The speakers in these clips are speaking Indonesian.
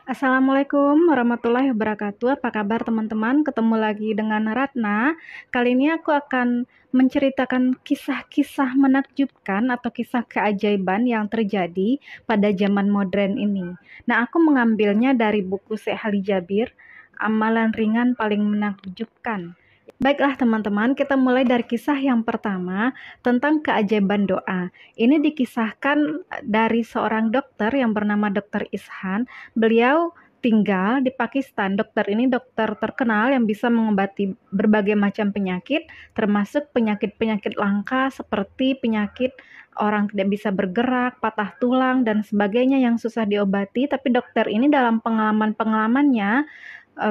Assalamualaikum warahmatullahi wabarakatuh. Apa kabar teman-teman? Ketemu lagi dengan Ratna. Kali ini aku akan menceritakan kisah-kisah menakjubkan atau kisah keajaiban yang terjadi pada zaman modern ini. Nah, aku mengambilnya dari buku Syekh Ali Jabir, Amalan Ringan Paling Menakjubkan. Baiklah teman-teman, kita mulai dari kisah yang pertama tentang keajaiban doa. Ini dikisahkan dari seorang dokter yang bernama Dokter Ishan. Beliau tinggal di Pakistan. Dokter ini dokter terkenal yang bisa mengobati berbagai macam penyakit, termasuk penyakit-penyakit langka seperti penyakit orang tidak bisa bergerak, patah tulang, dan sebagainya yang susah diobati. Tapi dokter ini dalam pengalaman-pengalamannya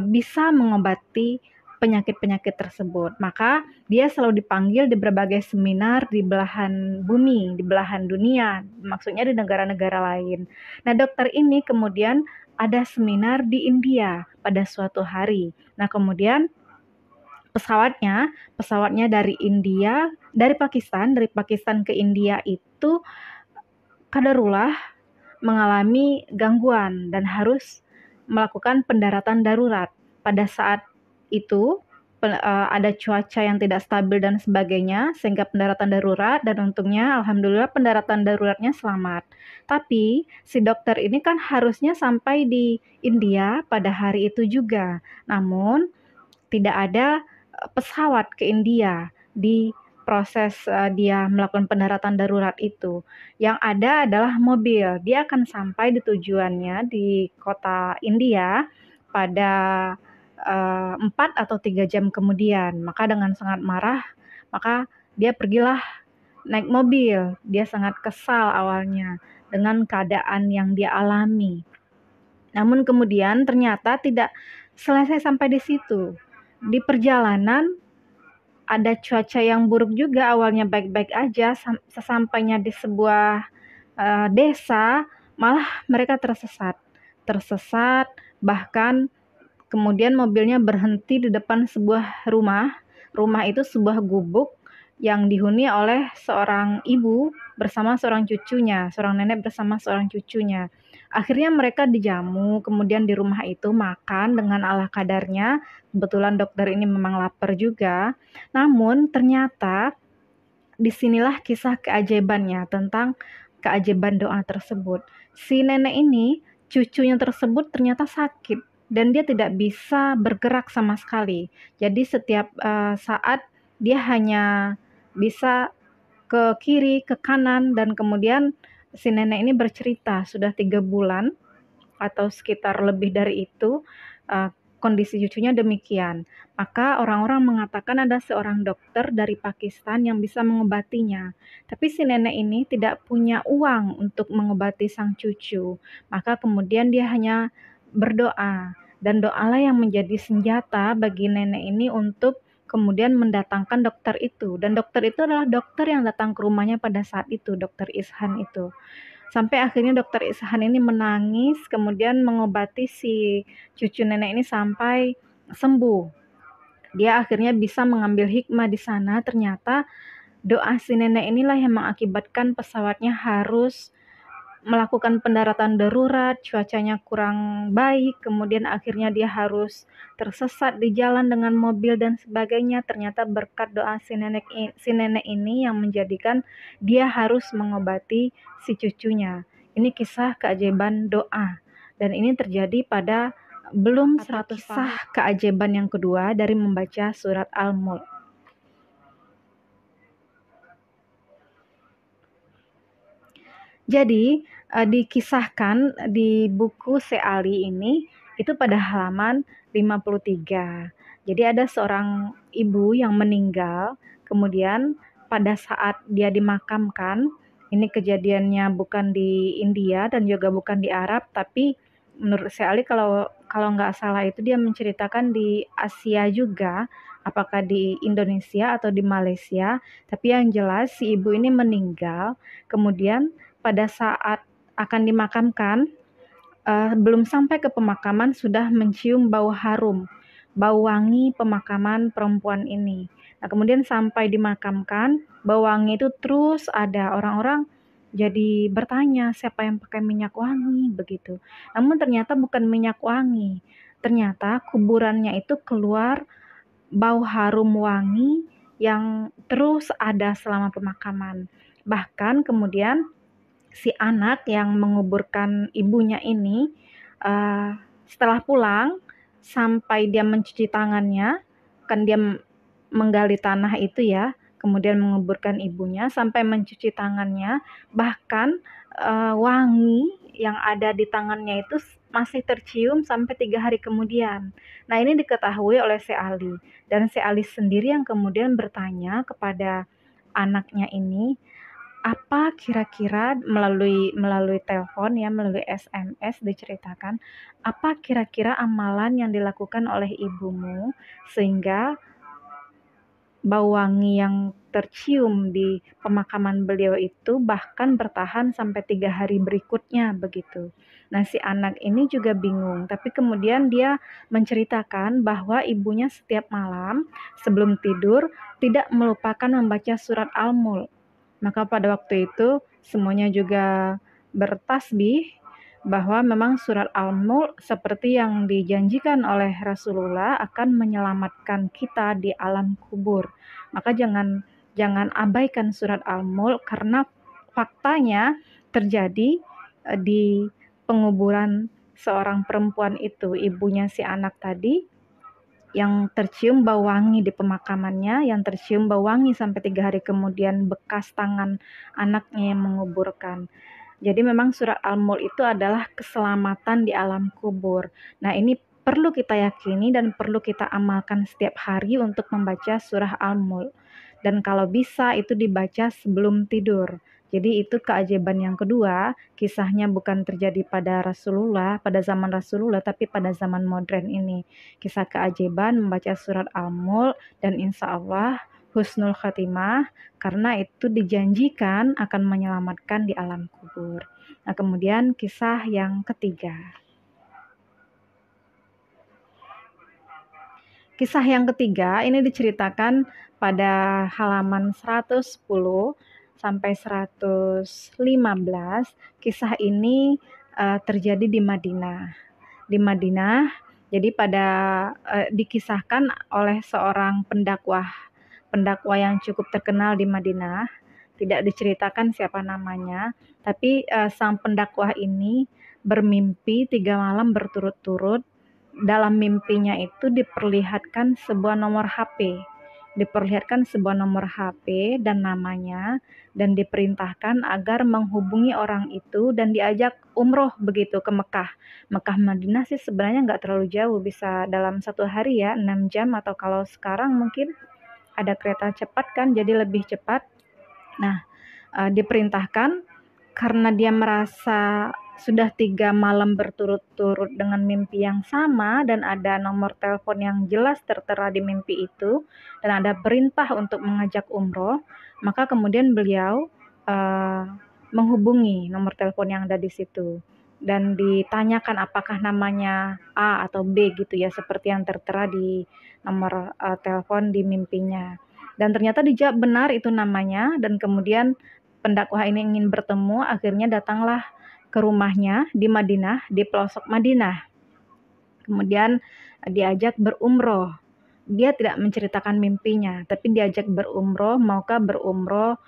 bisa mengobati penyakit-penyakit tersebut. Maka dia selalu dipanggil di berbagai seminar di belahan bumi, di belahan dunia, maksudnya di negara-negara lain. Nah, dokter ini kemudian ada seminar di India pada suatu hari. Nah, kemudian pesawatnya dari dari Pakistan ke India itu kadarullah mengalami gangguan dan harus melakukan pendaratan darurat. Pada saat itu ada cuaca yang tidak stabil dan sebagainya sehingga pendaratan darurat, dan untungnya alhamdulillah pendaratan daruratnya selamat. Tapi si dokter ini kan harusnya sampai di India pada hari itu juga. Namun tidak ada pesawat ke India di proses dia melakukan pendaratan darurat itu. Yang ada adalah mobil. Dia akan sampai di tujuannya di kota India pada 4 atau 3 jam kemudian. Maka dengan sangat marah, maka dia pergilah naik mobil. Dia sangat kesal awalnya dengan keadaan yang dia alami. Namun kemudian ternyata tidak selesai sampai di situ. Di perjalanan ada cuaca yang buruk juga, awalnya baik-baik aja, sesampainya di sebuah desa, malah mereka tersesat. Tersesat, bahkan kemudian mobilnya berhenti di depan sebuah rumah. Rumah itu sebuah gubuk yang dihuni oleh seorang ibu bersama seorang cucunya, seorang nenek bersama seorang cucunya. Akhirnya mereka dijamu, kemudian di rumah itu makan dengan ala kadarnya. Kebetulan dokter ini memang lapar juga. Namun ternyata disinilah kisah keajaibannya tentang keajaiban doa tersebut. Si nenek ini, cucunya tersebut ternyata sakit dan dia tidak bisa bergerak sama sekali. Jadi setiap saat dia hanya bisa ke kiri, ke kanan, dan kemudian si nenek ini bercerita sudah 3 bulan atau sekitar lebih dari itu, kondisi cucunya demikian. Maka orang-orang mengatakan ada seorang dokter dari Pakistan yang bisa mengobatinya. Tapi si nenek ini tidak punya uang untuk mengobati sang cucu. Maka kemudian dia hanya berdoa, dan doalah yang menjadi senjata bagi nenek ini untuk kemudian mendatangkan dokter itu. Dan dokter itu adalah dokter yang datang ke rumahnya pada saat itu, dokter Ishan itu. Sampai akhirnya dokter Ishan ini menangis, kemudian mengobati si cucu nenek ini sampai sembuh. Dia akhirnya bisa mengambil hikmah di sana, ternyata doa si nenek inilah yang mengakibatkan pesawatnya harus melakukan pendaratan darurat, cuacanya kurang baik, kemudian akhirnya dia harus tersesat di jalan dengan mobil dan sebagainya. Ternyata berkat doa si nenek ini yang menjadikan dia harus mengobati si cucunya. Ini kisah keajaiban doa, dan ini terjadi pada belum 100 kisah keajaiban yang kedua dari membaca surat Al-Mulk. Jadi, dikisahkan di buku Seali ini, itu pada halaman 53. Jadi ada seorang ibu yang meninggal, kemudian pada saat dia dimakamkan, ini kejadiannya bukan di India dan juga bukan di Arab, tapi menurut Seali kalau kalau nggak salah itu dia menceritakan di Asia juga, apakah di Indonesia atau di Malaysia, tapi yang jelas si ibu ini meninggal, kemudian pada saat akan dimakamkan, belum sampai ke pemakaman sudah mencium bau harum, bau wangi pemakaman perempuan ini. Nah, kemudian sampai dimakamkan, bau wangi itu terus ada. Orang-orang jadi bertanya siapa yang pakai minyak wangi begitu. Namun ternyata bukan minyak wangi. Ternyata kuburannya itu keluar bau harum wangi yang terus ada selama pemakaman. Bahkan kemudian si anak yang menguburkan ibunya ini, setelah pulang sampai dia mencuci tangannya, kan dia menggali tanah itu ya, kemudian menguburkan ibunya sampai mencuci tangannya, bahkan, wangi yang ada di tangannya itu masih tercium sampai 3 hari kemudian. Nah, ini diketahui oleh si Ali, dan si Ali sendiri yang kemudian bertanya kepada anaknya ini, apa kira-kira melalui telepon ya, melalui SMS diceritakan, apa kira-kira amalan yang dilakukan oleh ibumu sehingga bau wangi yang tercium di pemakaman beliau itu bahkan bertahan sampai 3 hari berikutnya begitu. Nah, si anak ini juga bingung, tapi kemudian dia menceritakan bahwa ibunya setiap malam sebelum tidur tidak melupakan membaca surat Al-Mulk. Maka pada waktu itu semuanya juga bertasbih bahwa memang surat Al-Mulk seperti yang dijanjikan oleh Rasulullah akan menyelamatkan kita di alam kubur. Maka jangan abaikan surat Al-Mulk karena faktanya terjadi di penguburan seorang perempuan itu, ibunya si anak tadi yang tercium bau wangi di pemakamannya, yang tercium bau wangi sampai 3 hari kemudian bekas tangan anaknya yang menguburkan. Jadi memang surat Al-Mulk itu adalah keselamatan di alam kubur. Nah, ini perlu kita yakini dan perlu kita amalkan setiap hari untuk membaca surah Al-Mulk. Dan kalau bisa itu dibaca sebelum tidur. Jadi itu keajaiban yang kedua, kisahnya bukan terjadi pada Rasulullah, pada zaman Rasulullah, tapi pada zaman modern ini. Kisah keajaiban membaca surat Al-Mulk dan insya Allah husnul khatimah karena itu dijanjikan akan menyelamatkan di alam kubur. Nah, kemudian kisah yang ketiga. Kisah yang ketiga ini diceritakan pada halaman 110 sampai 115. Kisah ini terjadi di Madinah. Di Madinah, jadi dikisahkan oleh seorang pendakwa yang cukup terkenal di Madinah. Tidak diceritakan siapa namanya, tapi sang pendakwah ini bermimpi 3 malam berturut-turut. Dalam mimpinya itu diperlihatkan sebuah nomor HP dan namanya, dan diperintahkan agar menghubungi orang itu dan diajak umroh begitu ke Mekah. Mekah Madinah sih sebenarnya nggak terlalu jauh, bisa dalam 1 hari ya, 6 jam atau kalau sekarang mungkin ada kereta cepat kan jadi lebih cepat. Nah, diperintahkan karena dia merasa sudah 3 malam berturut-turut dengan mimpi yang sama dan ada nomor telepon yang jelas tertera di mimpi itu dan ada perintah untuk mengajak umroh, maka kemudian beliau menghubungi nomor telepon yang ada di situ dan ditanyakan apakah namanya A atau B gitu ya, seperti yang tertera di nomor telepon di mimpinya. Dan ternyata dijawab benar itu namanya dan kemudian pendakwah ini ingin bertemu, akhirnya datanglah ke rumahnya di Madinah, di pelosok Madinah. Kemudian diajak berumroh. Dia tidak menceritakan mimpinya, tapi diajak berumroh, maukah berumroh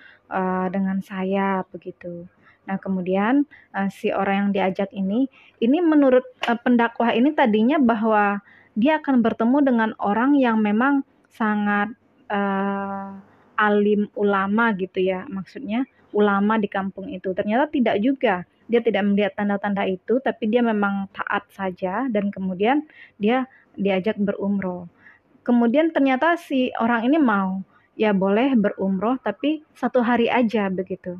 dengan saya begitu. Nah, kemudian si orang yang diajak ini menurut pendakwah ini tadinya bahwa dia akan bertemu dengan orang yang memang sangat alim ulama gitu ya, maksudnya ulama di kampung itu. Ternyata tidak juga. Dia tidak melihat tanda-tanda itu, tapi dia memang taat saja dan kemudian dia diajak berumroh. Kemudian ternyata si orang ini mau, ya boleh berumroh tapi 1 hari aja begitu.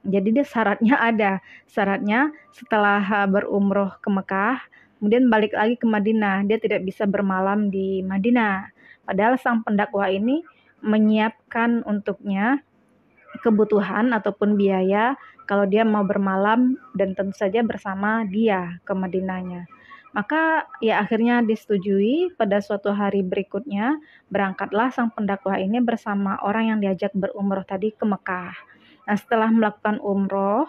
Jadi dia syaratnya ada, syaratnya setelah berumroh ke Mekah, kemudian balik lagi ke Madinah, dia tidak bisa bermalam di Madinah. Padahal sang pendakwah ini menyiapkan untuknya kebutuhan ataupun biaya kalau dia mau bermalam dan tentu saja bersama dia ke Madinahnya. Maka ya akhirnya disetujui, pada suatu hari berikutnya berangkatlah sang pendakwah ini bersama orang yang diajak berumroh tadi ke Mekah. Nah, setelah melakukan umroh,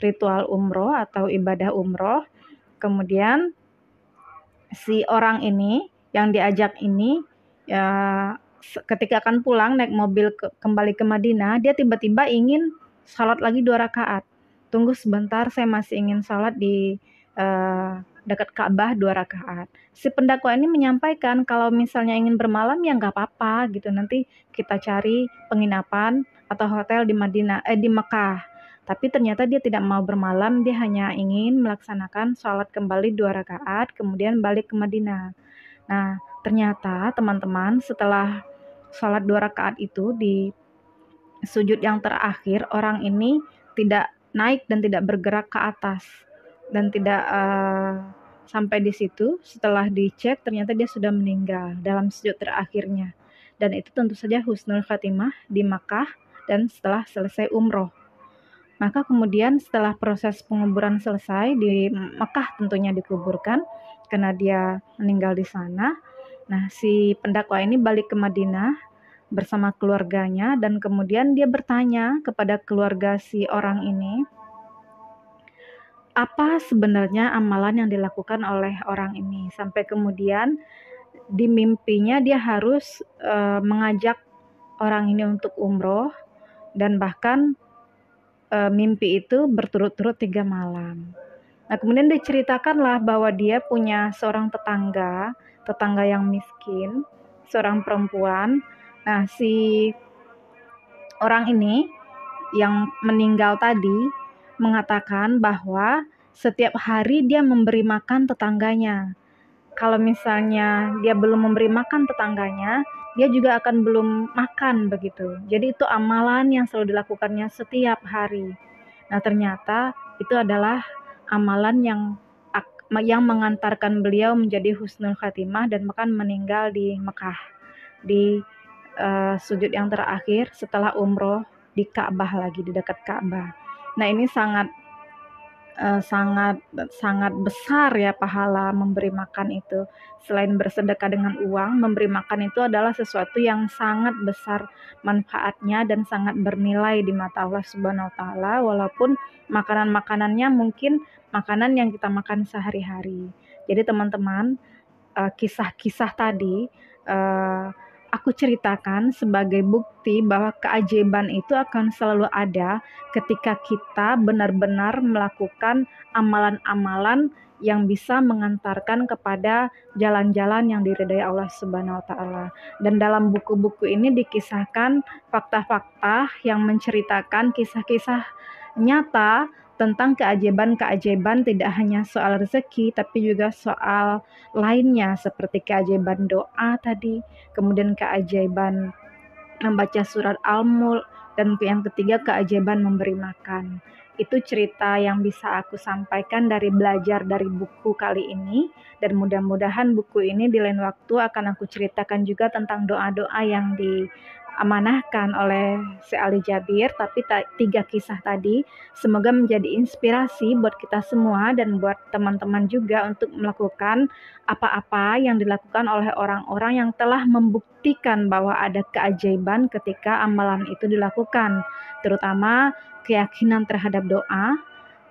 ritual umroh atau ibadah umroh, kemudian si orang ini yang diajak ini ya ketika akan pulang naik mobil kembali ke Madinah, dia tiba-tiba ingin sholat lagi 2 rakaat. Tunggu sebentar, saya masih ingin sholat di dekat Ka'bah 2 rakaat. Si pendakwa ini menyampaikan kalau misalnya ingin bermalam ya nggak apa-apa gitu. Nanti kita cari penginapan atau hotel di di Mekah. Tapi ternyata dia tidak mau bermalam, dia hanya ingin melaksanakan sholat kembali 2 rakaat, kemudian balik ke Madinah. Nah, ternyata teman-teman setelah sholat 2 rakaat itu di sujud yang terakhir, orang ini tidak naik dan tidak bergerak ke atas dan tidak sampai di situ. Setelah dicek ternyata dia sudah meninggal dalam sujud terakhirnya. Dan itu tentu saja husnul khatimah di Makkah dan setelah selesai umroh. Maka kemudian setelah proses penguburan selesai di Mekah tentunya dikuburkan karena dia meninggal di sana. Nah, si pendakwa ini balik ke Madinah bersama keluarganya dan kemudian dia bertanya kepada keluarga si orang ini, apa sebenarnya amalan yang dilakukan oleh orang ini sampai kemudian di mimpinya dia harus mengajak orang ini untuk umroh dan bahkan mimpi itu berturut-turut 3 malam. Nah, kemudian diceritakanlah bahwa dia punya seorang tetangga yang miskin, seorang perempuan. Nah, si orang ini yang meninggal tadi mengatakan bahwa setiap hari dia memberi makan tetangganya. Kalau misalnya dia belum memberi makan tetangganya, dia juga akan belum makan begitu. Jadi itu amalan yang selalu dilakukannya setiap hari. Nah, ternyata itu adalah amalan yang mengantarkan beliau menjadi husnul khatimah dan bahkan meninggal di Mekah di sujud yang terakhir setelah umroh di Ka'bah lagi di dekat Ka'bah. Nah, ini sangat sangat besar ya pahala memberi makan itu. Selain bersedekah dengan uang, memberi makan itu adalah sesuatu yang sangat besar manfaatnya dan sangat bernilai di mata Allah Subhanahu wa taala, walaupun makanan-makanannya mungkin makanan yang kita makan sehari-hari. Jadi teman-teman, kisah-kisah tadi aku ceritakan sebagai bukti bahwa keajaiban itu akan selalu ada ketika kita benar-benar melakukan amalan-amalan yang bisa mengantarkan kepada jalan-jalan yang diridhai Allah Subhanahu wa taala. Dan dalam buku-buku ini dikisahkan fakta-fakta yang menceritakan kisah-kisah nyata tentang keajaiban-keajaiban tidak hanya soal rezeki tapi juga soal lainnya seperti keajaiban doa tadi, kemudian keajaiban membaca surat Al-Mulk, dan yang ketiga keajaiban memberi makan. Itu cerita yang bisa aku sampaikan dari belajar dari buku kali ini, dan mudah-mudahan buku ini di lain waktu akan aku ceritakan juga tentang doa-doa yang diamanahkan oleh si Ali Jabir. Tapi 3 kisah tadi semoga menjadi inspirasi buat kita semua dan buat teman-teman juga untuk melakukan apa-apa yang dilakukan oleh orang-orang yang telah membuktikan bahwa ada keajaiban ketika amalan itu dilakukan, terutama keyakinan terhadap doa,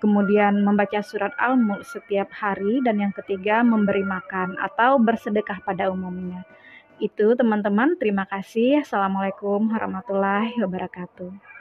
kemudian membaca surat Al-Mulk setiap hari, dan yang ketiga memberi makan atau bersedekah pada umumnya. Itu teman-teman, terima kasih. Assalamualaikum warahmatullahi wabarakatuh.